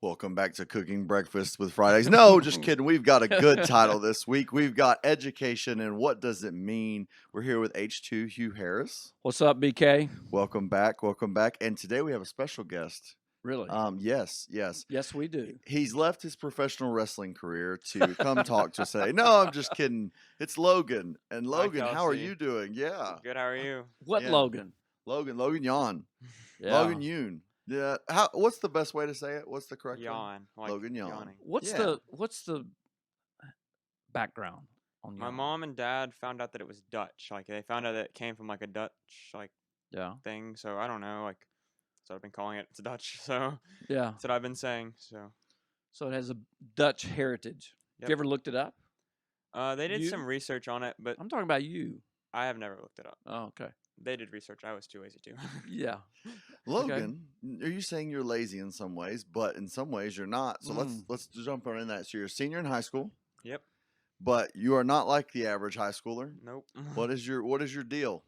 Welcome back to Cooking Breakfast with Fridays. No, just kidding. We've got a good title this week. We've got Education and What Does It Mean? We're here with H2 Hugh Harris. What's up, BK? Welcome back. Welcome back. And today we have a special guest. Really? Yes. Yes, we do. He's left his professional wrestling career to come talk to us today. No, I'm just kidding. It's Logan. And Logan, how are you doing? Yeah. Good. How are you? What Yeah. Logan? Logan Yoon. Yeah. Logan Yoon. Yeah. What's the best way to say it? What's the correct Yawn. Like Logan Yoon. yawning. What's the background on My Yoon? mom and dad found out that it was Dutch. Like they found out that it came from like a Dutch thing. So I don't know. Like so I've been calling it. It's Dutch. So Yeah. that's what I've been saying. So it has a Dutch heritage. Have you ever looked it up? They did You? some research on it, but I'm talking about you. I have never looked it up. Oh, okay. They did research. I was too lazy to. Yeah. Logan, are you saying you're lazy in some ways, but in some ways you're not? So let's jump right in that. So you're a senior in high school. Yep. But you are not like the average high schooler. Nope. What is your deal?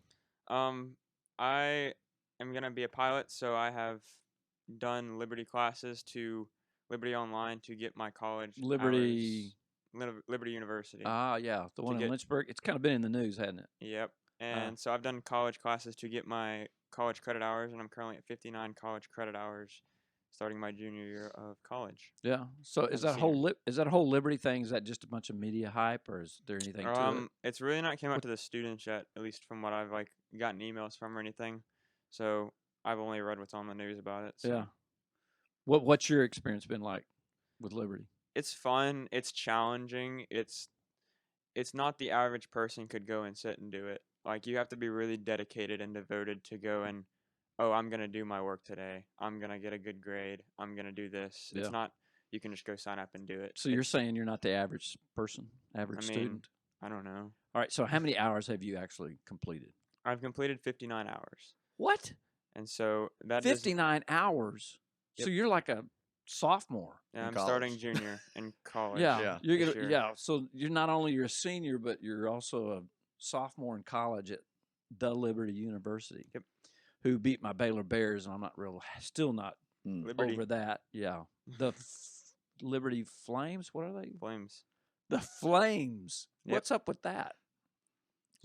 I am gonna be a pilot, so I have done Liberty classes to Liberty Online to get my college Liberty. Liberty University. Ah, yeah, the one in Lynchburg. It's kind of been in the news, hasn't it? Yep. And so I've done college classes to get my college credit hours, and I'm currently at 59 college credit hours, starting my junior year of college. Yeah. So is that whole Liberty thing? Is that just a bunch of media hype, or is there anything to it? It's really not came out to the students yet, at least from what I've gotten emails from or anything. So I've only read what's on the news about it. So. Yeah. What's your experience been like with Liberty? It's fun. It's challenging. It's not the average person could go and sit and do it. Like you have to be really dedicated and devoted to go and, oh, I'm gonna do my work today. I'm gonna get a good grade. I'm gonna do this. Yeah. It's not you can just go sign up and do it. So you're saying you're not the average person, student? I don't know. All right. So how many hours have you actually completed? I've completed 59 hours. What? And so that 59 hours. Yep. So you're like a sophomore. Yeah, I'm college. starting junior in college. Yeah. You're this gonna. year. Yeah. So you're not only you're a senior, but you're also a sophomore in college at the Liberty University. Yep. Who beat my Baylor Bears, and I'm still not Liberty. over that. Yeah. The Liberty Flames. What are they? Flames. The Flames. Yep. What's up with that?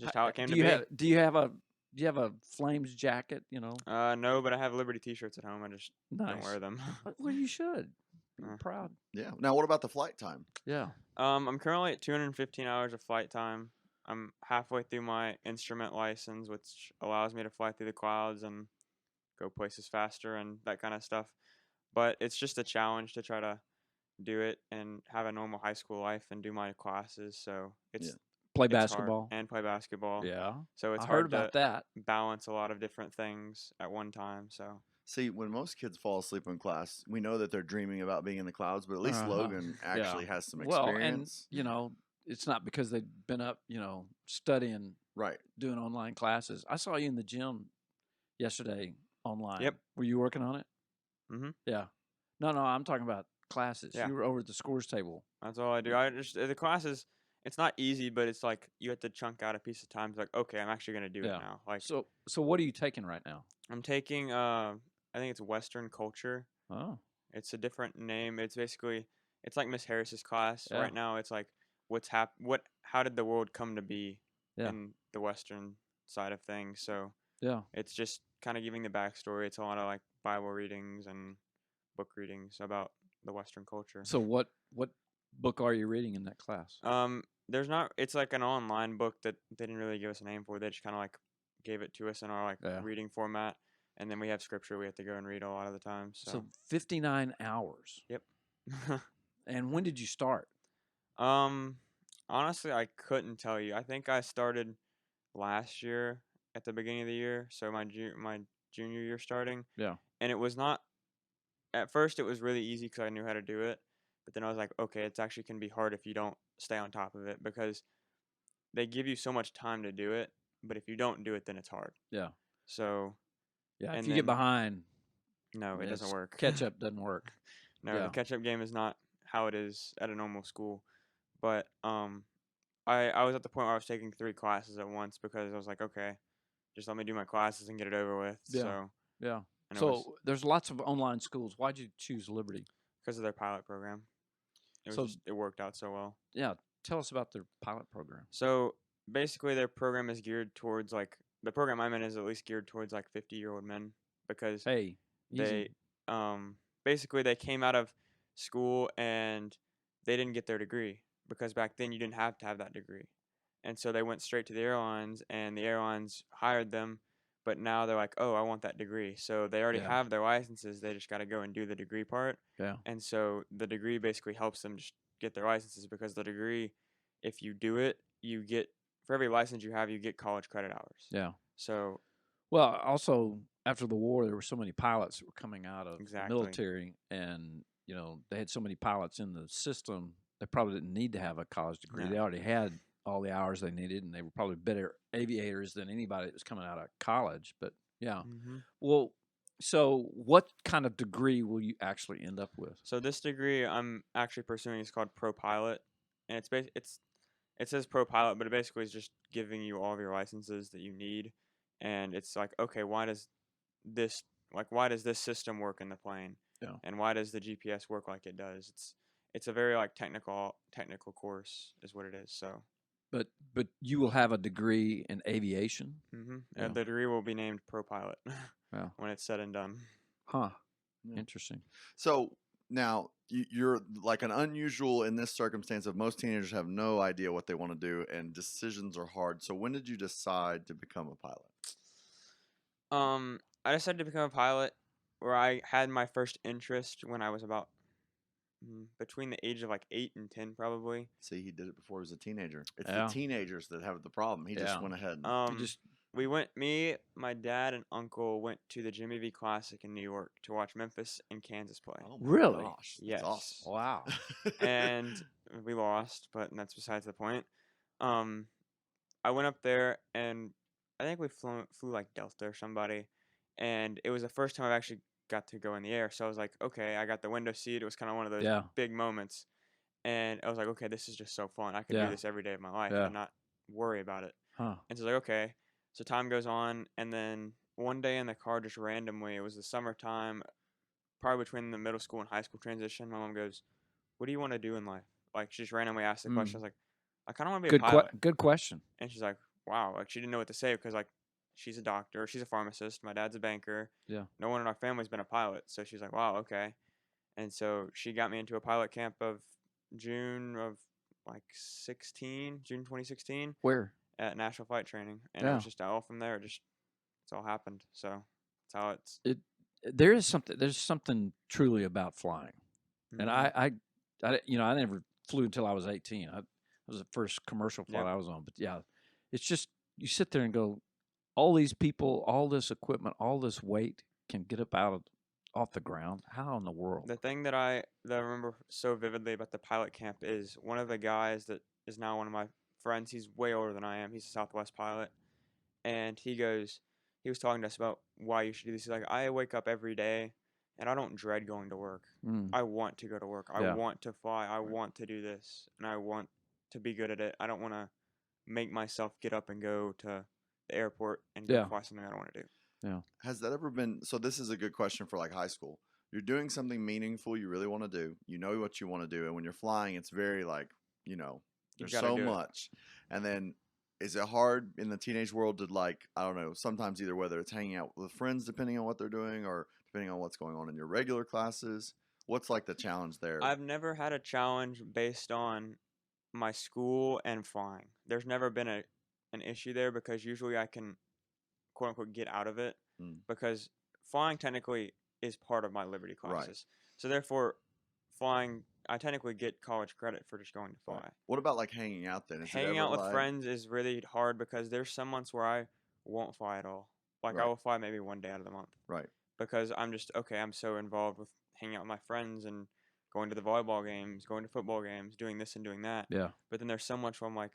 Just how it came to you be. Do you have a Flames jacket? You know. No, but I have Liberty T-shirts at home. I just don't wear them. Well, you should. Be proud. Yeah. Now, what about the flight time? Yeah. I'm currently at 215 hours of flight time. I'm halfway through my instrument license, which allows me to fly through the clouds and go places faster and that kind of stuff. But it's just a challenge to try to do it and have a normal high school life and do my classes. So it's play hard. basketball And play basketball. Yeah. So it's I hard heard about that. Balance a lot of different things at one time. So. See, when most kids fall asleep in class, we know that they're dreaming about being in the clouds, but at least Logan actually has some experience. Well, and it's not because they've been up, studying, right, doing online classes. I saw you in the gym yesterday online. Yep. Were you working on it? Mm-hmm. Yeah. No, I'm talking about classes. Yeah. You were over at the scores table. That's all I do. The classes. It's not easy, but it's like you have to chunk out a piece of time. It's like, okay, I'm actually gonna do it now. Like, so what are you taking right now? I'm taking I think it's Western culture. Oh. It's a different name. It's basically it's like Miss Harris's class. Yeah. Right now it's like how did the world come to be in the Western side of things. So it's just kind of giving the backstory. It's a lot of like Bible readings and book readings about the Western culture. So what book are you reading in that class? There's not. It's like an online book that they didn't really give us a name for. They just kind of like gave it to us in our reading format, and then we have scripture we have to go and read a lot of the time. So 59 hours. Yep. And when did you start? Honestly, I couldn't tell you. I think I started last year at the beginning of the year, so my junior year starting. Yeah. And it was not. At first, it was really easy because I knew how to do it. But then I was like, okay, it's actually can be hard if you don't stay on top of it because they give you so much time to do it. But if you don't do it, then it's hard. Yeah. So. Yeah. If you get behind. No, it doesn't work. Catch up doesn't work. No, the catch up game is not how it is at a normal school. But I was at the point where I was taking 3 classes at once because I was like, okay, just let me do my classes and get it over with. Yeah. So. Yeah. So there's lots of online schools. Why'd you choose Liberty? because of their pilot program. So It worked out so well. yeah, tell us about their pilot program. So basically, their program is geared towards like the program I'm in is at least geared towards like 50-year-old men because Hey, they easy. basically they came out of school and they didn't get their degree because back then you didn't have to have that degree. And so they went straight to the airlines and the airlines hired them, but now they're like, "Oh, I want that degree." So they already Yeah. have their licenses, they just got to go and do the degree part. Yeah. And so the degree basically helps them just get their licenses because the degree, if you do it, you get for every license you have, you get college credit hours. Yeah. So Well, also after the war, there were so many pilots that were coming out of the Exactly. military, and they had so many pilots in the system. They probably didn't need to have a college degree. No. They already had all the hours they needed, and they were probably better aviators than anybody that was coming out of college. But yeah, well, so what kind of degree will you actually end up with? So this degree I'm actually pursuing is called Pro Pilot, and it says Pro Pilot, but it basically is just giving you all of your licenses that you need, and it's like, okay, this why does this system work in the plane, Yeah. and why does the GPS work like it does? It's a very like technical course is what it is. So But you will have a degree in aviation. Yeah. the degree will be named Pro Pilot Yeah. when it's said and done. Huh. Yeah. Interesting. So now you're like an unusual in this circumstance of most teenagers have no idea what they want to do and decisions are hard. So when did you decide to become a pilot? I decided to become a pilot where I had my first interest when I was about between the age of like 8 and 10 probably. See, he did it before he was a teenager. It's Yeah. the teenagers that have the problem. He just Yeah. went ahead. Me, my dad, and uncle went to the Jimmy V Classic in New York to watch Memphis and Kansas play. Oh my Really? gosh. Yes. That's awesome. Wow. And we lost, but that's besides the point. I went up there and I think we flew like Delta or somebody, and it was the first time I've actually got to go in the air. So I was like, okay, I got the window seat. It was kind of one of those Yeah. big moments, and I was like, okay, this is just so fun. I could Yeah. do this every day of my life Yeah. and not worry about it. Huh. And so I was like, okay. So time goes on, and then one day in the car, just randomly, it was the summertime, probably between the middle school and high school transition. My mom goes, "What do you want to do in life?" Like she just randomly asked the question. I was like, "I kind of want to be a pilot." Good question. And she's like, "Wow!" Like she didn't know what to say because like she's a doctor, she's a pharmacist, my dad's a banker. Yeah. No one in our family's been a pilot, so she's like, "Wow, okay." And so she got me into a pilot camp of June of like June 2016 Where? at National Flight Training, and it was just all from there. It's all happened. So that's how it's. There's something truly about flying, and Mhm. I never flew until I was 18. I was the first commercial flight Yep. I was on. But yeah, it's just you sit there and go, all these people, all this equipment, all this weight can get up off the ground. How in the world? The thing that I remember so vividly about the pilot camp is one of the guys that is now one of my friends. He's way older than I am. He's a Southwest pilot, and he was talking to us about why you should do this. He's like, I wake up every day, and I don't dread going to work. I want to go to work. I Yeah. want to fly. I want to do this, and I want to be good at it. I don't want to make myself get up and go to the airport and go Yeah. fly something I don't want to do. Yeah. Has that ever been? So this is a good question for like high school. You're doing something meaningful you really want to do. You know what you want to do, and when you're flying, it's very like there's gotta so do it. much. And then, is it hard in the teenage world to like I don't know? Sometimes either whether it's hanging out with friends, depending on what they're doing, or depending on what's going on in your regular classes. What's like the challenge there? I've never had a challenge based on my school and flying. There's never been an issue there because usually I can quote unquote get out of it because flying technically is part of my liberty classes. Right. So therefore flying I technically get college credit for just going to fly. Right. What about like hanging out then? Is it Hanging ever out with like, friends is really hard because there's some months where I won't fly at all. Like I Right. will fly maybe one day out of the month. Right. Because I'm just I'm so involved with hanging out with my friends and going to the volleyball games, going to football games, doing this and doing that. Yeah. But then there's so much where I'm like,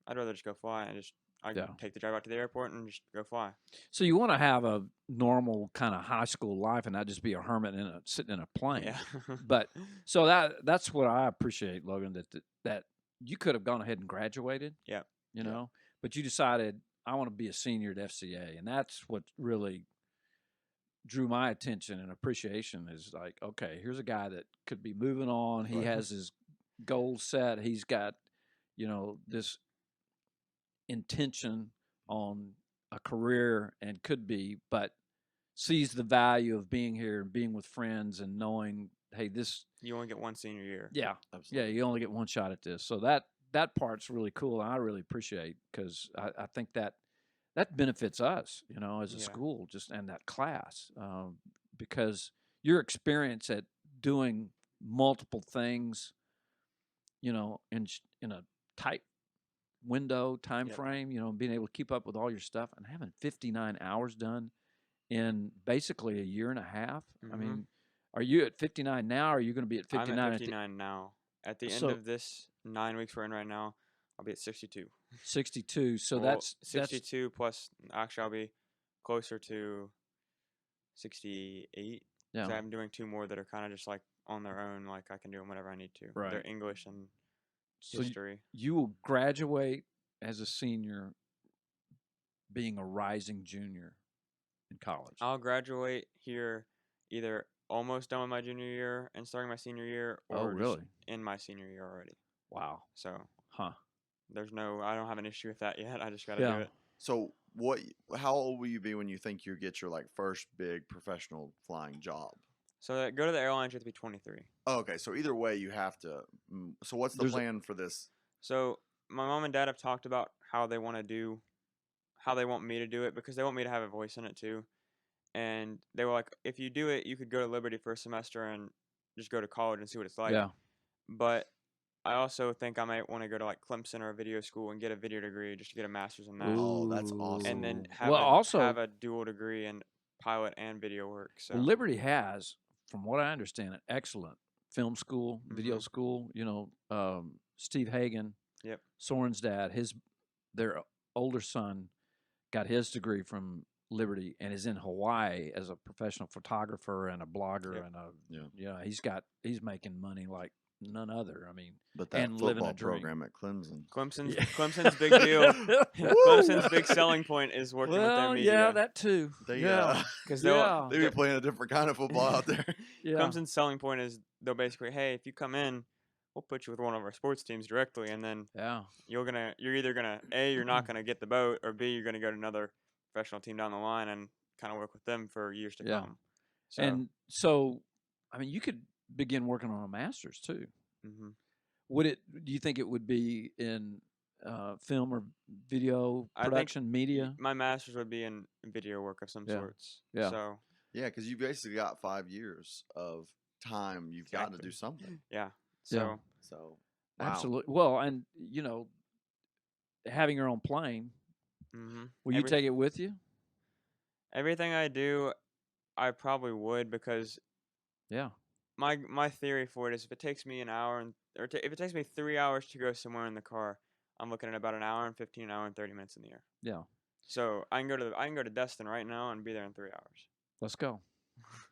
I'd rather just go fly and I Yeah. take the drive out to the airport and just go fly. So you want to have a normal kind of high school life and not just be a hermit sitting in a plane. Yeah. But so that's what I appreciate, Logan, that you could have gone ahead and graduated. Yeah. You know, but you decided I want to be a senior at FCA, and that's what really drew my attention and appreciation is like, okay, here's a guy that could be moving on. He Right. has his goals set. He's got, this intention on a career and could be, but sees the value of being here and being with friends and knowing, hey, this, You only get one senior year. yeah, Absolutely. you only get one shot at this. So that part's really cool, and I really appreciate because I think that benefits us, as a Yeah. school, just and that class, because your experience at doing multiple things, in a tight window time Yep. frame, being able to keep up with all your stuff and having 59 hours done in basically a year and a half. I Mhm. mean, are you at 59 now? Or are you going to be at 59? I'm at 59 now. At the end So- of this 9 weeks we're in right now, I'll be at 62. 62. So Well, that's 62 plus. Actually, I'll be closer to 68. yeah. I'm doing 2 more that are kind of just like on their own. Like I can do them whenever I need to. Right. They're English and So history. you will graduate as a senior, being a rising junior in college. I'll graduate here either almost done with my junior year and starting my senior year, Oh, or just really? in my senior year already. Wow. So Huh. I don't have an issue with that yet. I just got to Yeah. do it. So how old will you be when you think you get your like first big professional flying job? So go to the airlines, you have to be 23. Oh, okay, so either way you have to. So what's the There's a- plan for this? So my mom and dad have talked about how they want me to do it because they want me to have a voice in it too. And they were like, if you do it, you could go to Liberty for a semester and just go to college and see what it's like. Yeah. But I also think I might want to go to like Clemson or a video school and get a video degree just to get a master's in that. Oh, that's Ooh. awesome. And then Well, have a dual degree in pilot and video work. So Well, Liberty has, from what I understand, an excellent film school, video Mhm. school. Steve Hagen, Yep. Soren's dad, their older son got his degree from Liberty and is in Hawaii as a professional photographer and a blogger Yep. and he's making money like none other. I mean, But that and living a football dream. program at Clemson. Clemson's Yeah. Clemson's big deal. Clemson's big selling point is working with their Well, media. yeah, that too. They yeah, because yeah, they be playing a different kind of football out there. yeah. Clemson's selling point is they'll basically, hey, if you come in, we'll put you with one of our sports teams directly, and then Yeah. you're either gonna you're not gonna get the boat, or B, you're gonna go to another professional team down the line and kind of work with them for years to Yeah. come. So, And so, I mean, you could begin working on a master's too. mhm. Do you think it would be in film or video I think production, media? my master's would be in video work of some Yeah. sorts. Yeah. So Yeah, because you basically got 5 years of time. You've got to Exactly. do something. yeah. So So wow. Absolutely. Well, and having your own plane, mhm. will you take it with you? Everything I do, I probably would, because Yeah. my theory for it is if it takes me an hour if it takes me 3 hours to go somewhere in the car, I'm looking at about an hour and 15, an hour and 30 minutes in the air. Yeah. So I can go to Destin right now and be there in 3 hours. Let's go.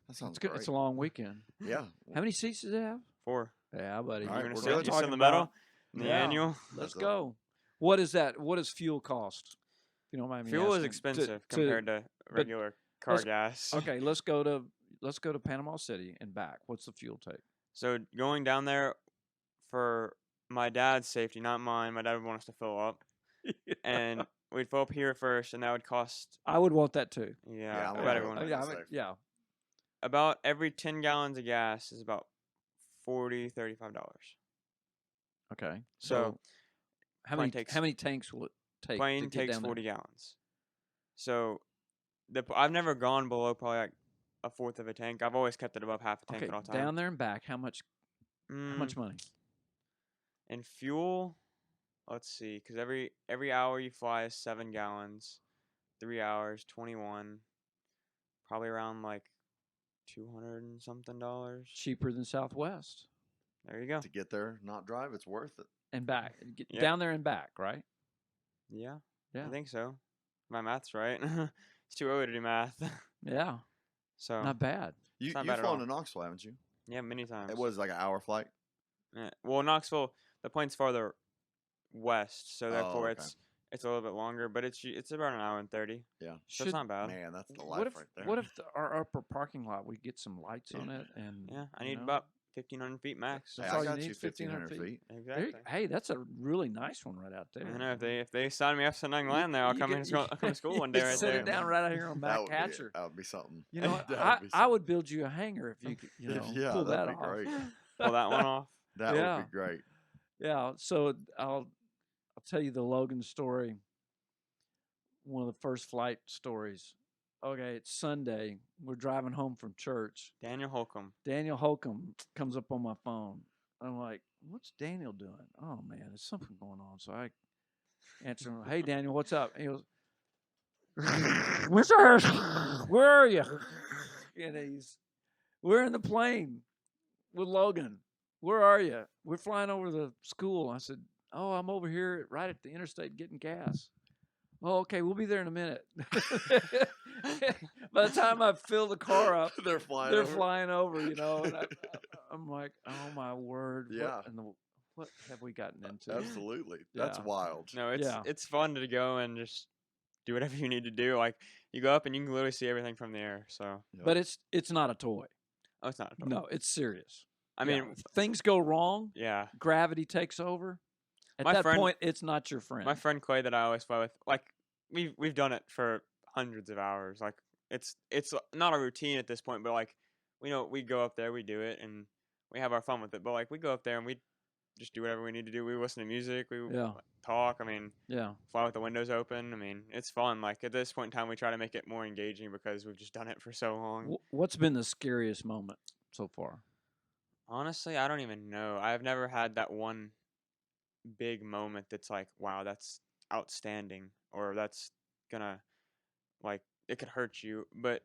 That sounds It's good. great. It's a long weekend. Yeah. How many seats does it have? 4. Yeah, buddy. All right, You're gonna we're sit good. just in Talking the middle, about- in the Yeah. annual. Let's That's a- go. What is that? What does fuel cost? If you don't mind me Fuel is asking. expensive compared to regular car let's- gas. Okay, let's go to Panama City and back. What's the fuel take? So going down there for my dad's safety, not mine. My dad would want us to fill up, and we'd fill up here first, and that would cost. I would want that too. Yeah, I about would. everyone. I mean, yeah, safe. yeah. About every 10 gallons of gas is about $35. Okay. So how plane many takes- how many tanks will it take? plane to get takes down there? 40 gallons. So I've never gone below probably like a fourth of a tank. I've always kept it above half a tank Okay, at all times. down there and back. How much money? In fuel, let's see, because every hour you fly is 7 gallons. 3 hours, 21. Probably around like $200 and something dollars. Cheaper than Southwest There you go. To get there, not drive, it's worth it. and back. Get Yeah. down there and back, right? Yeah, Yeah. I think so. My math's right. It's too early to do math. Yeah. So Not bad. You've not bad at flown all. to Knoxville, haven't you? yeah, many times. It was like an hour flight. Well, Knoxville, the plane's farther west, so therefore okay. It's a little bit longer, but it's about an hour and 30. Yeah. So it's not bad. Man, that's the What life if right there. what if our upper parking lot we get some lights on it and Yeah, I you need know, about 1,500 feet max. That's Hey, all I you got need, you 1,500 feet. Exactly. Hey, that's a really nice one right out there. I know if they sign me up to You- land there, I'll you come could- I'll come to school one day you right set there. it down right out here on Matt Catcher. That would be something. You know, what? That I would be I would build you a hangar if you could, yeah, pull that that'd be off. great. Pull that one off. That Yeah. would be great. Yeah. So I'll tell you the Logan story. One of the first flight stories. Okay, it's Sunday. We're driving home from church. Daniel Holcomb. Daniel Holcomb comes up on my phone. I'm like, what's Daniel doing? Oh man, there's something going on. So I answer him, hey Daniel, what's up? And he goes, where are you? And we're in the plane with Logan. Where are you? We're flying over the school. I said, oh, I'm over here right at the interstate getting gas. Oh, okay, we'll be there in a minute. By the time I fill the car up, They're flying. they're over. flying over, and I'm like, oh my word, Yeah. what have we gotten into? Absolutely. That's Yeah. wild. No, Yeah. it's fun to go and just do whatever you need to do. Like you go up and you can literally see everything from the air. So, Yep. But it's not a toy. oh, it's not. A toy. No, it's serious. I Yeah, mean, if things go wrong, yeah. gravity takes over. At My that friend- point, it's not your friend. My friend Clay that I always fly with, like we've done it for hundreds of hours. Like it's not a routine at this point, but like we go up there, we do it, and we have our fun with it. But like we go up there and we just do whatever we need to do. We listen to music, we Yeah. talk. I mean, Yeah. fly with the windows open. I mean, it's fun. Like at this point in time, we try to make it more engaging because we've just done it for so long. What's been the scariest moment so far? Honestly, I don't even know. I've never had that one big moment that's like, wow, that's outstanding, or that's gonna like it could hurt you. But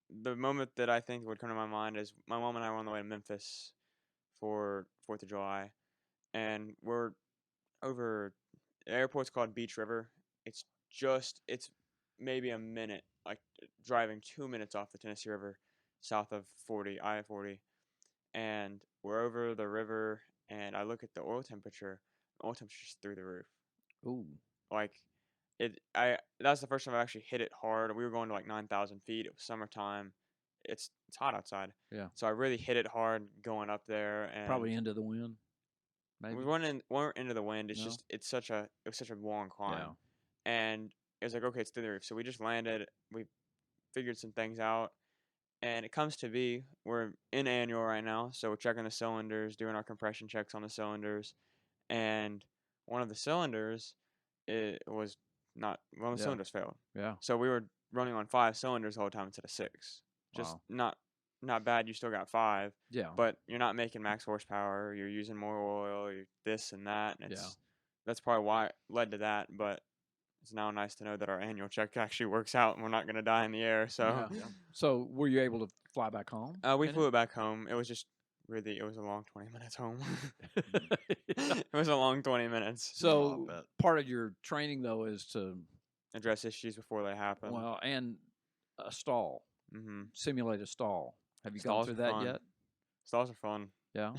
the moment that I think would come to my mind is my mom and I were on the way to Memphis for 4th of July, and we're over. The airport's called Beach River. It's maybe a minute, like driving 2 minutes off the Tennessee River, south of I-40, and we're over the river. And I look at the oil temperature. The oil temperature's through the roof. Ooh. Like that's the first time I actually hit it hard. We were going to like 9,000 feet. It was summertime. It's hot outside. Yeah. So I really hit it hard going up there, and Probably into the wind. Maybe. we weren't into the wind. It's No? just it was such a long climb, Yeah. and it was like, okay, it's through the roof. So we just landed. We figured some things out, and it comes to be we're in annual right now, so we're checking the cylinders, doing our compression checks on the cylinders, and one of the cylinders it was not one of the Yeah. cylinders failed. Yeah. So we were running on 5 cylinders the whole time instead of 6. Just Wow. not bad. You still got 5, Yeah. but you're not making max horsepower. You're using more oil. You're this and that, and that's probably why it led to that. But it's now nice to know that our annual check actually works out, and we're not going to die in the air. So, Yeah. So were you able to fly back home? we in flew it back home. It was just really it was a long 20 minutes home. Yeah. It was a long 20 minutes. So bet. part of your training though is to Address issues before they happen. and a stall, Mm-hmm. simulate a stall. Have you Stalls gone through are that fun. yet? Stalls are fun. Yeah.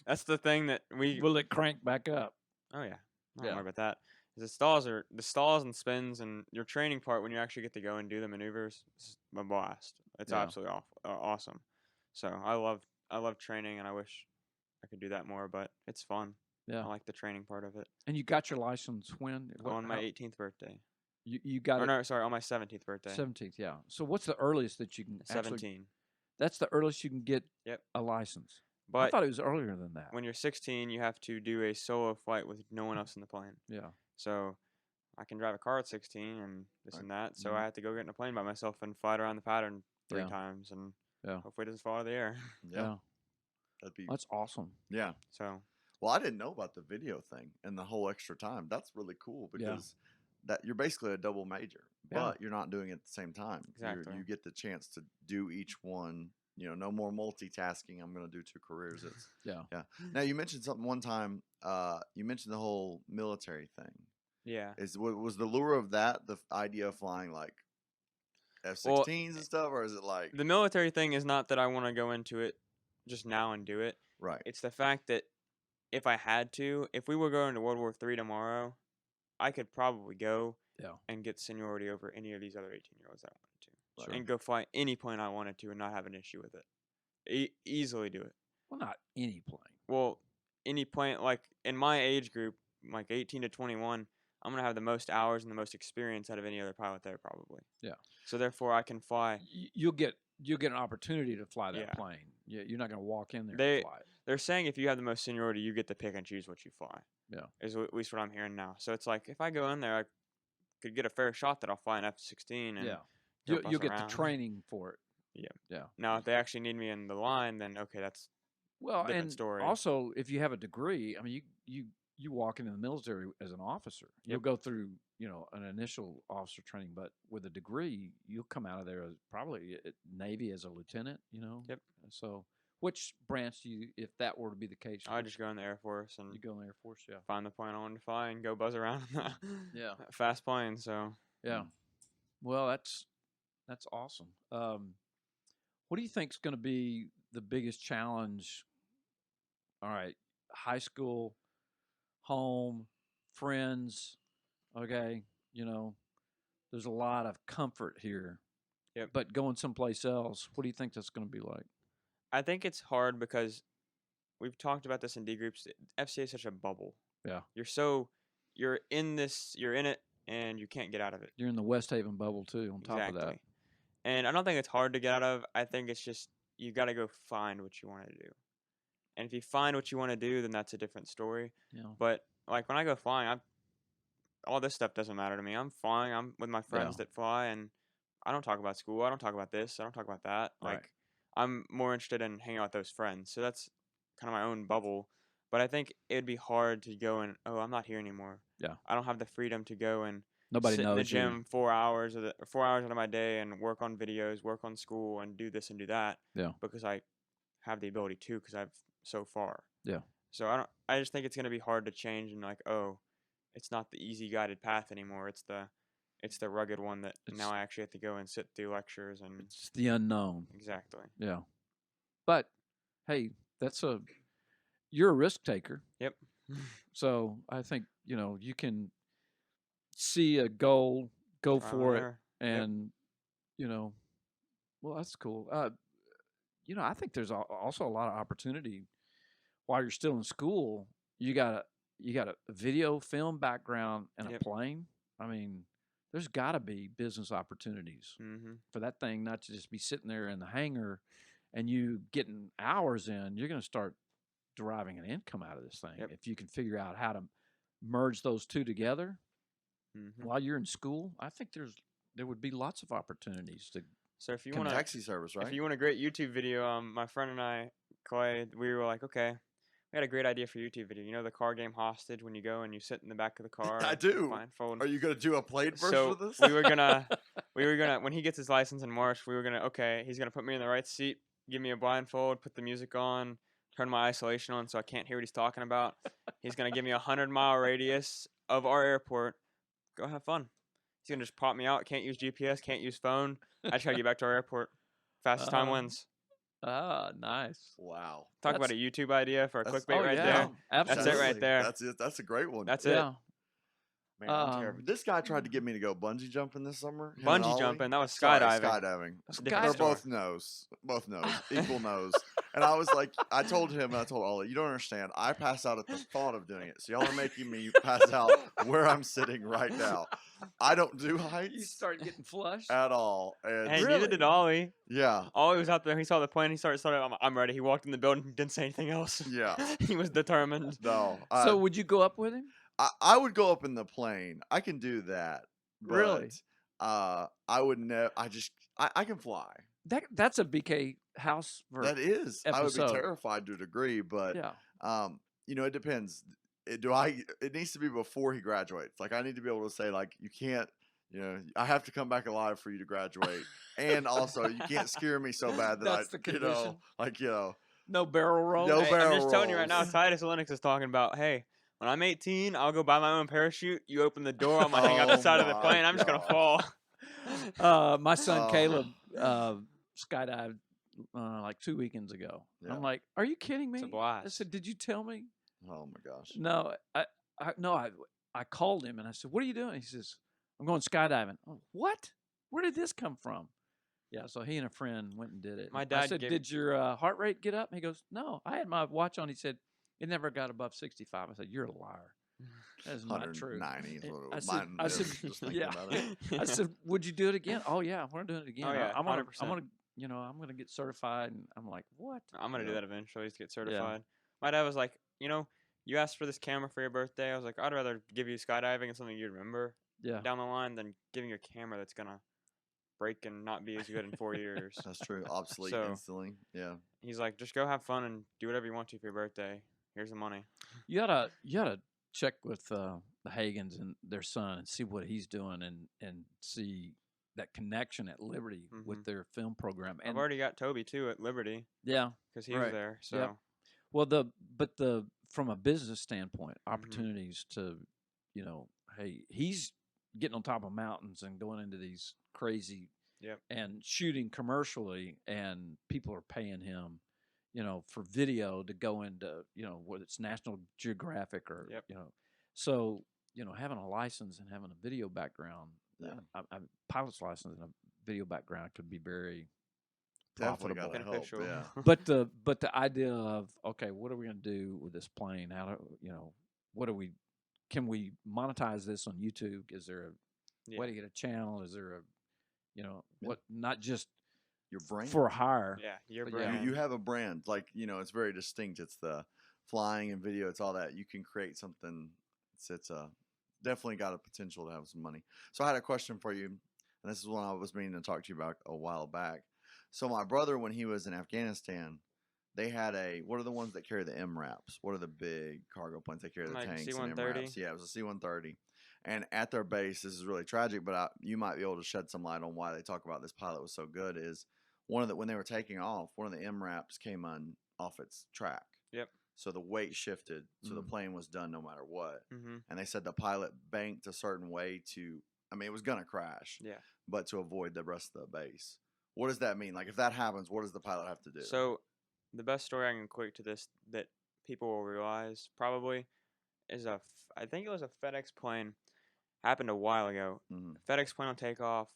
That's the thing that Will it crank back up? Oh yeah, don't Yeah. worry about that. The stalls and spins and your training part when you actually get to go and do the maneuvers. It's a blast. It's Yeah. absolutely awesome. So I love training, and I wish I could do that more, but it's fun. Yeah. I like the training part of it. And you got your license when? On my 18th birthday. You got Or it no, sorry, on my 17th birthday. 17th, yeah. So what's the earliest that you can actually 17. That's the earliest you can get Yep. a license. I But thought it was earlier than that. when you're 16, you have to do a solo flight with no one else in the plane. Yeah. So I can drive a car at 16 and this and that. So Mhm. I had to go get in a plane by myself and fly it around the pattern 3 Yeah. times, and Yeah. hopefully it doesn't fall out of the air. Yeah. That'd be. That's awesome. Yeah. So Well, I didn't know about the video thing and the whole extra time. That's really cool Yeah. because that you're basically a double major, Yeah. but you're not doing it at the same time. Exactly. You get the chance to do each one. No more multitasking. I'm going to do 2 careers. It's Yeah. yeah. Now you mentioned something one time. You mentioned the whole military thing. yeah, Was the lure of that the idea of flying like F-16s and stuff, or is it like the military thing is not that I want to go into it just now and do it. right? It's the fact that if I had to, if we were going to World War III tomorrow, I could probably go Yeah. and get seniority over any of these other 18-year-olds that wanted to, Sure. and go fly any plane I wanted to and not have an issue with it. Easily do it. Well, not any plane. Well, any plane, like in my age group, like 18 to 21, I'm gonna have the most hours and the most experience out of any other pilot there probably. Yeah. So therefore, I can fly. You'll get an opportunity to fly that Yeah. plane. You're not going to walk in there They- and fly it. They're saying if you have the most seniority, you get to pick and choose what you fly. Yeah. Is at least what I'm hearing now. So it's like if I go in there, I could get a fair shot that I'll fly an F-16 and Yeah. jump us You'll get the around. training for it. Yeah. Yeah. Now, if they actually need me in the line, then okay, that's Well, different and story. also if you have a degree, I mean, you walk into the military as an officer. You'll go through, an initial officer training, but with a degree, you'll come out of there as probably Navy as a lieutenant. Yep. So, which branch do you, if that were to be the case, I just go in the Air Force and you go in the Air Force? Yeah. find the plane I want to fly and go buzz around. Yeah. Fast plane. So Yeah. Well, that's awesome. What do you think is going to be the biggest challenge? All right, high school, home, friends. Okay, there's a lot of comfort here. Yep. But going someplace else, what do you think that's going to be like? I think it's hard because we've talked about this in D groups. FCA is such a bubble. Yeah. You're in it, and you can't get out of it. You're in the West Haven bubble too. On top of that, and I don't think it's hard to get out of. I think it's just you got to go find what you want to do. And if you find what you want to do, then that's a different story. yeah, But like when I go flying, all this stuff doesn't matter to me. I'm flying. I'm with my friends that fly, and I don't talk about school. I don't talk about this. I don't talk about that. Right. Like I'm more interested in hanging out with those friends. So that's kind of my own bubble. But I think it'd be hard to go and I'm not here anymore. Yeah. I don't have the freedom to go and nobody sit knows in the you. gym 4 hours 4 hours out of my day and work on videos, work on school, and do this and do that. Yeah. Because I have the ability to, because I've so far. Yeah. So I just think it's gonna be hard to change and like, it's not the easy guided path anymore. It's the rugged one that now I actually have to go and sit through lectures and It's the unknown. exactly. Yeah. But hey, you're a risk taker. Yep. So I think, you can see a goal, go Trial for and it. error. And, well, that's cool. I think there's also a lot of opportunity while you're still in school. You got a video film background and a plane. I mean, there's got to be business opportunities for that thing, not to just be sitting there in the hangar and you getting hours in. You're going to start deriving an income out of this thing if you can figure out how to merge those two together while you're in school. I think there would be lots of opportunities to. So if you want want taxi service, right? If you want a great YouTube video, my friend and I, Clay, we were like, okay, we had a great idea for a YouTube video. You know the car game Hostage, when you go and you sit in the back of the car? I do. Blindfold. Are you gonna do a played version So of this? we were gonna when he gets his license in March, he's gonna put me in the right seat, give me a blindfold, put the music on, turn my isolation on so I can't hear what he's talking about. He's gonna give me 100-mile radius of our airport. Go have fun. He's gonna just pop me out. Can't use GPS, can't use phone. I just gotta get back to our airport. Fastest time wins. Nice. Wow. Talk about a YouTube idea for a clickbait right yeah, there. Absolutely. That's it right there. That's it. That's a great one. That's Yeah. it. Man, I'm terrible. This guy tried to get me to go bungee jumping this summer. him and Bungee Ollie. jumping. That was Sorry, skydiving. skydiving. Different They're story. both no's. Both no's. Equal no's. And I was like, I told him, and I told Ollie, you don't understand. I pass out at the thought of doing it. So y'all are making me pass out where I'm sitting right now. I don't do heights. You started getting flushed. At all. And Hey, neither did Ollie. yeah. Ollie was out there. He saw the plane. He started. I'm ready. He walked in the building. Didn't say anything else. Yeah. He was determined. No. So would you go up with him? I would go up in the plane. I can do that. But, Really? I would never. I can fly. That's a BK house That is. I would be episode. terrified to a degree, but Yeah. it depends. It needs to be before he graduates. Like I need to be able to say, like, you can't, I have to come back alive for you to graduate. And also you can't scare me so bad that That's the condition. No barrel roll. No Hey, barrel I'm just telling you right now. rolls. Titus Lennox is talking about. Hey, when I'm 18, I'll go buy my own parachute. You open the door. I'm gonna hang out the Oh side of the my plane. I'm just gonna God. fall. My son Oh. Caleb skydived like 2 weekends ago. Yeah. I'm like, are you kidding me? It's a blast. I said, did you tell me? Oh my gosh. No, I called him and I said, "What are you doing?" He says, "I'm going skydiving." Oh, what? Where did this come from? Yeah, so he and a friend went and did it. My I dad said, gave- "Did your heart rate get up?" And he goes, "No, I had my watch on." He said, "It never got above 65." I said, "You're a liar. That is not true." 190 is And what it I was. said, Mine, I said, just thinking yeah. about it. I said, "Would you do it again?" "Oh yeah, we're doing it again. Oh, yeah, I'm gonna, 100%. I'm gonna get certified." And I'm like, "What?" I'm gonna do Yeah. that eventually to get certified. My dad was like, you asked for this camera for your birthday. I was like, I'd rather give you skydiving and something you remember Yeah, down the line than giving you a camera that's gonna break and not be as good in 4 years. That's true. Obsolete So- instantly. Yeah. He's like, just go have fun and do whatever you want to for your birthday. Here's the money. you gotta check with the Hagans and their son and see what he's doing and see that connection at Liberty with Mhm. their film program. I've And already got Toby too at Liberty yeah, because he was Right. there. So Yep. Well, the from a business standpoint, Mm-hmm. opportunities to, hey, he's getting on top of mountains and going into these crazy, Yep. and shooting commercially, and people are paying him, for video to go into, whether it's National Geographic or, Yep. so having a license and having a video background, Yeah. a pilot's license and a video background could be very Definitely profitable. got to help. beneficial. Yeah. But the idea of, okay, what are we going to do with this plane? How do what do we can we monetize this on YouTube? Is there a way to get a channel? Is there a what, not just Your brand. for hire? Yeah, your But yeah. brand. You have a brand. Like, it's very distinct. It's the flying and video. It's all that. You can create something. It's definitely got a potential to have some money. So I had a question for you. And this is one I was meaning to talk to you about a while back. So my brother, when he was in Afghanistan, they had what are the ones that carry the MRAPs? What are the big cargo planes that carry the Like tanks and C-130? MRAPs? Yeah, it was a C-130. And at their base, this is really tragic, but you might be able to shed some light on why they talk about this pilot was so good. Is when they were taking off, one of the MRAPs came off its track. Yep. So the weight shifted, so the plane was done no matter what. Mm-hmm. And they said the pilot banked a certain way it was gonna crash. Yeah. But to avoid the rest of the base. What does that mean? Like, if that happens, what does the pilot have to do? So, the best story I can equate to this that people will realize probably is I think it was a FedEx plane. Happened a while ago. Mhm. FedEx plane on takeoff.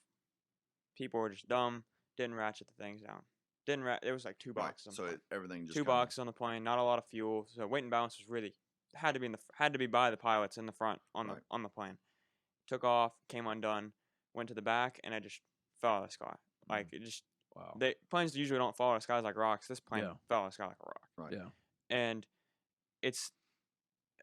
People were just dumb. Didn't ratchet the things down. It was like two Right. boxes. on the So plane. everything just Two kinda- boxes on the plane. Not a lot of fuel. So weight and balance was really had to be by the pilots in the front on Right. the plane. Took off, came undone, went to the back, and I just fell out of the sky. Like it just. Wow. Planes usually don't fall out of skies like rocks. This plane Yeah. fell out of the sky like a rock. Right. Yeah. And it's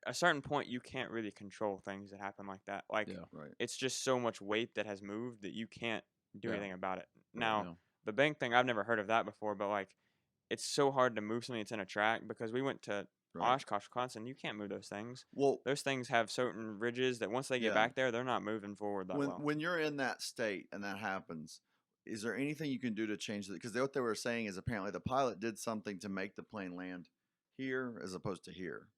a certain point you can't really control things that happen like that. Like Yeah. Right. it's just so much weight that has moved that you can't do Yeah. anything about it. Now, Yeah. the bank thing, I've never heard of that before, but like it's so hard to move something that's in a track because we went to Right. Oshkosh, Wisconsin. You can't move those things. Well, Those things have certain ridges that once they get Yeah. back there, they're not moving forward that well. when you're in that state and that happens, is there anything you can do to change it? Because what they were saying is apparently the pilot did something to make the plane land here as opposed to here.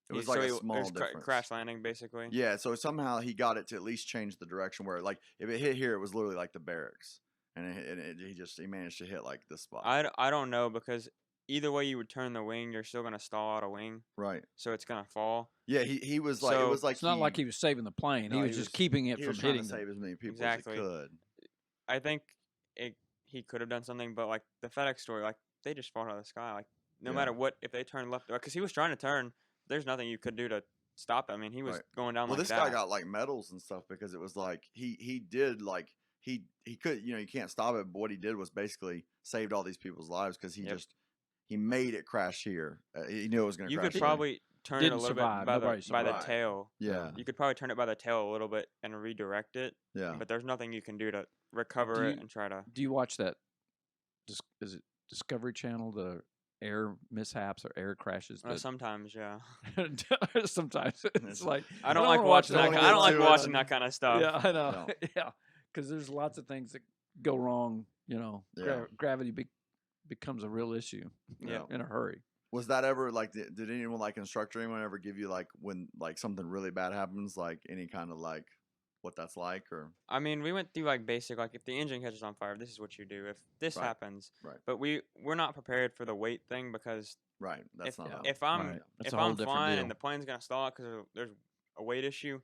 It was like a small difference. Crash landing, basically. Yeah, so somehow he got it to at least change the direction where, like, if it hit here, it was literally like the barracks, and he managed to hit like this spot. I don't know because either way you would turn the wing, you're still gonna stall out a wing, Right. so it's gonna fall. Yeah, he was like, it So, was like It's not like he was saving the plane. No, he was just keeping it he from was trying hitting to them. save as many people Exactly. as he could. I think he could have done something, but like the FedEx story, like they just fall out of the sky. Like no Yeah. matter what, if they turn left, because he was trying to turn, there's nothing you could do to stop it. I mean, he was Right. going down Well, like this that. guy got like medals and stuff because it was like he did like he could, you can't stop it, but what he did was basically saved all these people's lives because he Yep. just he made it crash here. He knew it was going to You crash. could here. probably turn it a Didn't little survive. bit by Nobody the survived. tail. Yeah. You could probably turn it by the tail a little bit and redirect it, Yeah. but there's nothing you can do to recover it you- and try to. Do you watch that? Is it Discovery Channel? The air mishaps or air crashes. Sometimes, yeah. Sometimes it's like I don't wanna like watch watching that. don't I don't get like too watching in. that kind of stuff. Yeah, I know. No. Yeah, because there's lots of things that go wrong. Yeah. Gravity becomes a real issue. Yeah. in a hurry. Was that ever like? Did anyone like instructor? Anyone ever give you like when like something really bad happens? Like any kind of like what that's like or I mean, we went through like basic, like if the engine catches on fire, this is what you do. If this Right. happens, Right. But we're not prepared for the weight thing because right? That's not. Yeah. how- if I'm Right. That's if a whole I'm different flying deal. and the plane's gonna stall because there's a weight issue,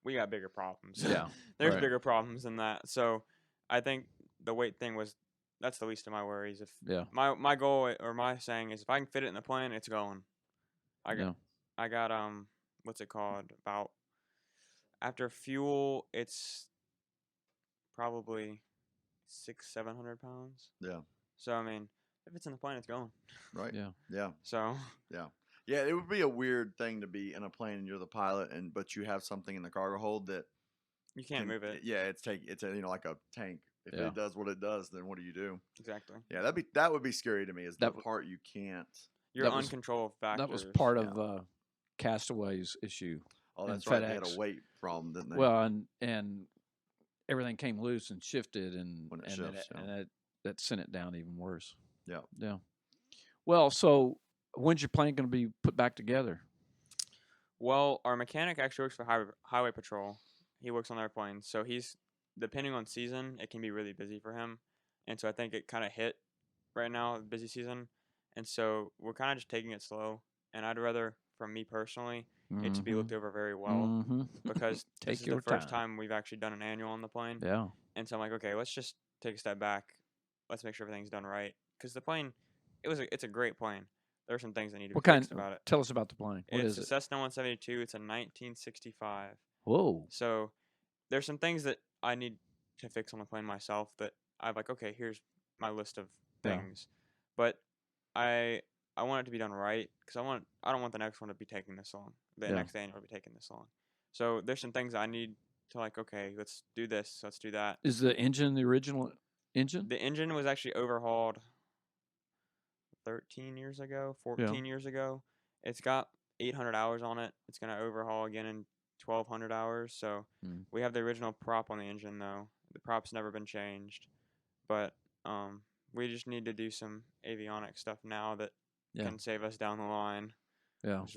we got bigger problems. Yeah, There's right. bigger problems than that. So I think the weight thing that's the least of my worries. If Yeah. my goal or my saying is if I can fit it in the plane, it's going. Yeah. I got what's it called? About after fuel, it's probably 600-700 pounds. Yeah. So I mean, if it's in the plane, it's going. Right. Yeah. Yeah. So Yeah. Yeah. It would be a weird thing to be in a plane and you're the pilot, but you have something in the cargo hold that you can't move it. Yeah. It's a, like a tank. If Yeah. it does what it does, then what do you do? Exactly. Yeah. That would be scary to me. Is the That part you can't. Your That was- uncontrolled factors. That was part of Castaway's issue. Oh, and that's right. They had a FedEx. weight problem, didn't they? Well, and everything came loose and shifted, and When it and, shifts, that, and that sent it down even worse. Yeah. Yeah. Well, so when's your plane going to be put back together? Well, our mechanic actually works for highway patrol. He works on airplanes, so he's depending on season, it can be really busy for him, and so I think it kind of hit right now, busy season, and so we're kind of just taking it slow. And I'd rather, from me personally, it to be looked over very well because Take this is your the first time. time we've actually done an annual on the plane, Yeah. and so I'm like, okay, let's just take a step back. Let's make sure everything's done right because the plane, it's a great plane. There are some things that need to be What kind? fixed about it. Tell us about the plane. What It's is a it? Cessna 172. It's a 1965. Whoa. So there's some things that I need to fix on the plane myself that I'm like, okay, here's my list of Yeah. things. But I want it to be done right because I don't want the next one to be taking this long. The Yeah. next annual to be taking this long. So there's some things I need to like, okay, let's do this, let's do that. Is the engine the original engine? The engine was actually overhauled 13 years ago, 14 years ago. It's got 800 hours on it. It's going to overhaul again in 1,200 hours. So we have the original prop on the engine, though. The prop's never been changed. But we just need to do some avionic stuff now that can save us down the line. Yeah. Which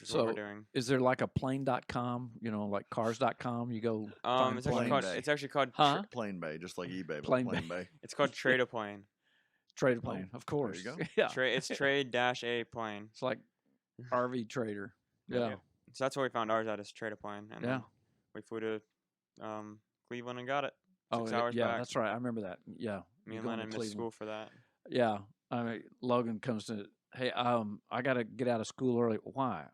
is what we're doing. Is there like a plane.com, like cars.com? You go find it's actually called Plane Bay, just like eBay, but Plane Plane Bay. Bay. It's called Trade a Plane. Trade a plane, of course. There you go. Yeah. It's Trade-A Plane. It's like RV Trader. Yeah. So that's where we found ours at, is Trade a Plane. And then we flew to Cleveland and got it. 6 hours back. That's right. I remember that. Yeah. Me and Lennon missed school for that. Yeah. I mean, Logan comes to, hey, I got to get out of school early. Why?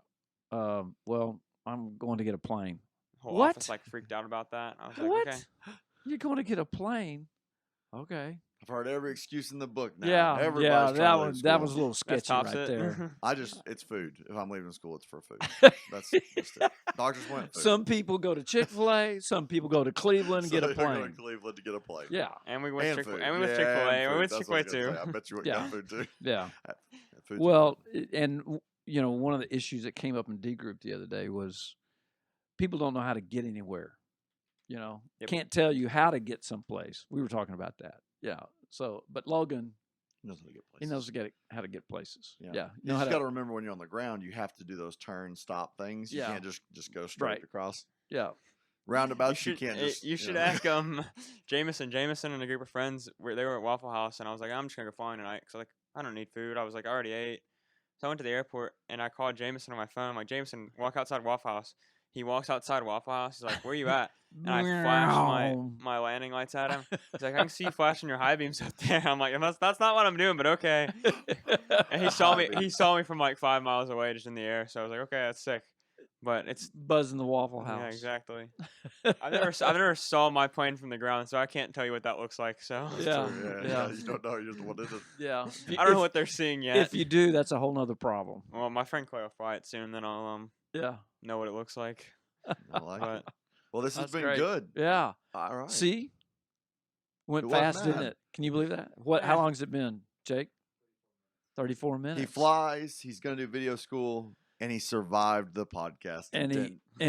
Well, I'm going to get a plane. The whole What? office like freaked out about that. I was What? like, okay. You're going to get a plane? Okay. I've heard every excuse in the book now. Yeah. Everybody's That trying to leave that was a school. little sketchy tops right it. there. It's food. If I'm leaving school, it's for food. That's just it. Doctors went food. Some people go to Chick-fil-A. Some people go to Cleveland and get a So you're going plane. to Cleveland to get a plane. Yeah. And we went food. and we went Yeah, Chick-fil-A. and We went food. That's what I was Chick-fil-A gonna too. say. I bet you went Yeah. got food too. Yeah. Food's Well, important. and one of the issues that came up in D group the other day was people don't know how to get anywhere. Yep. Can't tell you how to get someplace. We were talking about that. Yeah. So, but Logan, He knows how to get he places. knows how to get places. Yeah. You know how just to, got to remember when you're on the ground, you have to do those turn, stop things. You Yeah. can't just go straight Right. across. yeah. Roundabouts, you can't just. You should know. ask Jameson and a group of friends. They were at Waffle House, and I was like, I'm just gonna go flying tonight because I don't need food. I was like, I already ate. So I went to the airport and I called Jameson on my phone. I'm like, Jameson, walk outside Waffle House. He walks outside Waffle House. He's like, where you at? And I flash my landing lights at him. He's like, I can see you flashing your high beams up there. I'm like, that's not what I'm doing, but okay. And he saw me from like 5 miles away, just in the air. So I was like, okay, that's sick. But it's buzzing the Waffle House. Yeah, exactly. I've never saw my plane from the ground, so I can't tell you what that looks like. So Yeah. Yeah. You don't know. You're the one in it. Yeah. I don't know what they're seeing yet. If you do, that's a whole nother problem. Well, my friend Clay will fly it soon, then I'll know what it looks like. I like But it. Well, this has That's been great. good. Yeah. All right. See? Went It wasn't fast, didn't bad. it? Can you believe that? How long has it been, Jake? 34 minutes. He flies. He's going to do video school, and he survived the podcast. And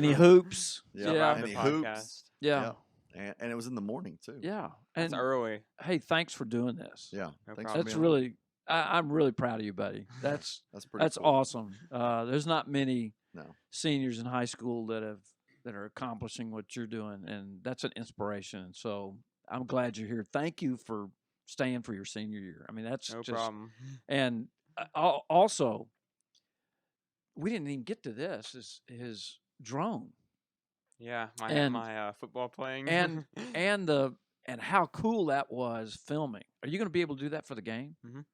he hoops. Yeah, Yeah. and The he podcast. hoops. Yeah. And it was in the morning too. Yeah. It's And early. hey, thanks for doing this. Yeah. No Thanks problem. for That's being on. really I'm really proud of you, buddy. That's pretty cool. awesome. There's not many No. seniors in high school that are accomplishing what you're doing, and that's an inspiration. So I'm glad you're here. Thank you for staying for your senior year. I mean, that's No just problem. and also we didn't even get to this. His drone. Yeah, And- my football playing. and and how cool that was filming. Are you going to be able to do that for the game? Mhm.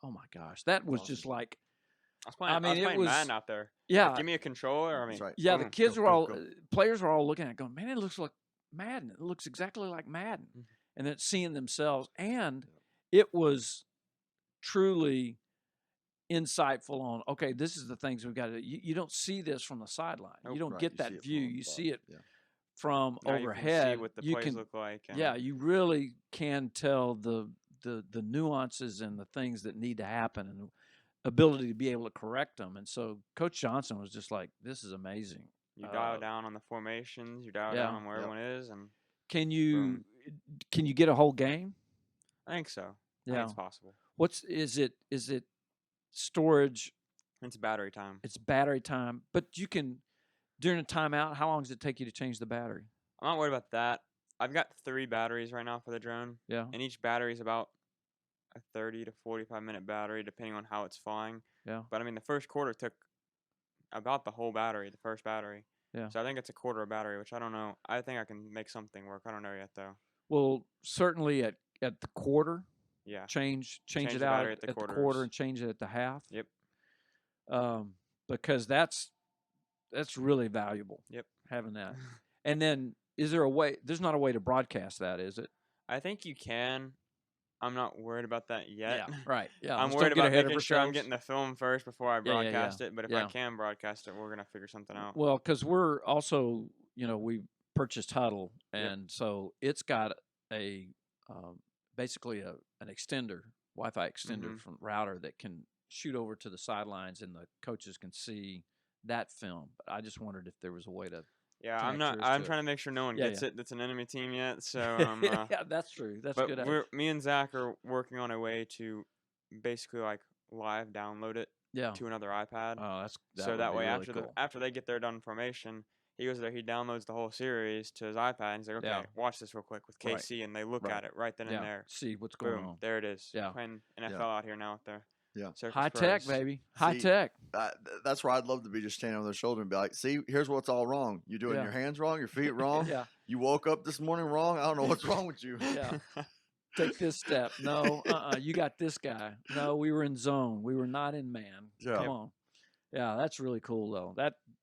Oh my gosh, that was Awesome. just like I was playing. I mean, it playing was- Madden out there. yeah, Like, give me a controller. I mean, That's right. yeah. The boom, kids go, were go, all go. players were all looking at it going, man, it looks like Madden. It looks exactly like Madden, Mhm. and then seeing themselves, and it was truly insightful on okay, this is the things we've got to do. You don't see this from the sideline. Nope. You don't Right, get you that see it view. from You above. see it Yeah. from now overhead. you can see what the you plays can, look like. And yeah, you really can tell the nuances and the things that need to happen and ability to be able to correct them. And so Coach Johnson was just like, this is amazing. you dial Uh, down on the formations. You dial yeah. down on where Yep. everyone is, and Can you boom. get a whole game? I think so. I Yeah. think it's possible. What's is it storage? It's battery time. It's battery time, but you can during a timeout. How long does it take you to change the battery? I'm not worried about that. I've got 3 batteries right now for the drone, Yeah, and each battery is about a 30 to 45-minute battery, depending on how it's flying. yeah, But I mean, the first quarter took about the whole battery, the first battery. yeah. So I think it's a quarter of battery, which I don't know. I think I can make something work. I don't know yet, though. Well, certainly at the quarter, Yeah. change Change it the out battery at at the the quarter quarters. and change it at the half. Yep. Because that's really valuable. Yep. Having that. And then, is there a way? There's not a way to broadcast that, is it? I think you can. I'm not worried about that yet. Yeah, right. Yeah, I'm let's worried don't get about ahead of making sure I'm ourselves. getting the film first before I Yeah, yeah, yeah. broadcast it. But if I Yeah. can broadcast it, we're gonna figure something out. Well, because we're also, we purchased Huddle, Yep. and so it's got a basically an extender, Wi-Fi extender Mhm. from router that can shoot over to the sidelines, and the coaches can see that film. But I just wondered if there was a way to. Yeah, I'm connect not. yours I'm to it. trying to make sure no one Yeah, gets yeah. it. That's an enemy team yet. So, yeah, that's true. That's but good. me and Zach are working on a way to basically like live download it Yeah. to another iPad. Oh, So would that be way, really after cool. after they get their done formation, he goes there, he downloads the whole series to his iPad, and he's like, okay, Yeah. watch this real quick with Right. KC, and they look Right. at it right then yeah. and there. See what's going Boom, on. there it is. Yeah. Playing NFL out here now with their Yeah. Circus High tech, Pros. baby. High See, tech. That's where I'd love to be, just standing on their shoulder and be like, see, here's what's all wrong. You're doing Yeah. your hands wrong, your feet wrong. Yeah. You woke up this morning wrong. I don't know what's wrong with you. Yeah. Take this step. No, you got this guy. No, we were in zone. We were not in man. Yeah. Come on. Yeah, that's really cool though.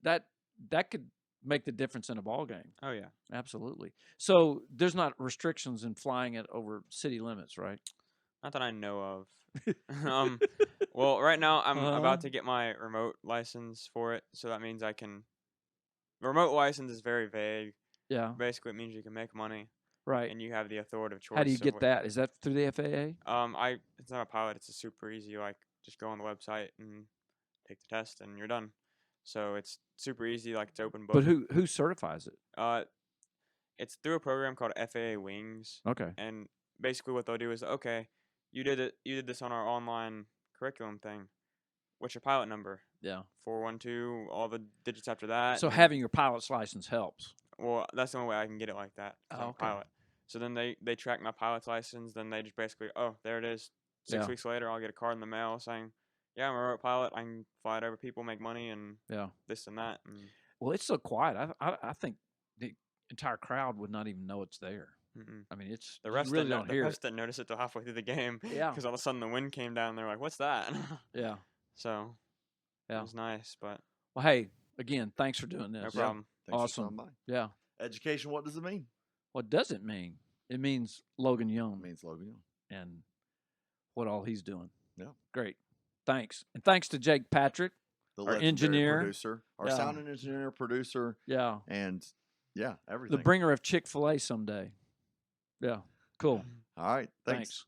That could make the difference in a ball game. Oh yeah. Absolutely. So there's not restrictions in flying it over city limits, right? Not that I know of. Well, right now I'm Uh-huh. about to get my remote license for it, so that means I can. Remote license is very vague. Yeah. Basically, it means you can make money Right. and you have the authoritative choice. How do you of get what- that? Is that through the FAA? It's not a pilot. It's a super easy. Like, just go on the website and take the test, and you're done. So it's super easy. Like, it's open book. But who certifies it? It's through a program called FAA Wings, Okay. and basically what they'll do is, okay, you did it. You did this on our online curriculum thing. What's your pilot number? Yeah. 412. All the digits after that. So and- having your pilot's license helps. Well, that's the only way I can get it like that. 'cause Oh, I'm a okay. pilot. So then they track my pilot's license. Then they just basically, oh, there it is. 6 Yeah. weeks later, I'll get a card in the mail saying, yeah, I'm a remote pilot. I can fly it over people, make money, and Yeah. this and that. And Well, it's so quiet. I think the entire crowd would not even know it's there. mm-mm. I mean, it's the you rest really didn't, don't the hear rest it. didn't notice it till halfway through the game. Yeah. Because all of a sudden the wind came down. And they're like, what's that? Yeah. So Yeah. it was nice, but Well, hey, again, thanks for doing this. no problem. Thanks Awesome. for stopping Yeah. by. Education, what does it mean? What does it mean? It means Logan It Yoon means Logan Yoon. and what all he's doing. Yeah. Great. Thanks. And thanks to Jake Patrick. The Our legendary engineer. producer, our Yeah. sound engineer, producer, Yeah. and everything. The bringer of Chick-fil-A someday. Yeah. Cool. All right. Thanks. Thanks.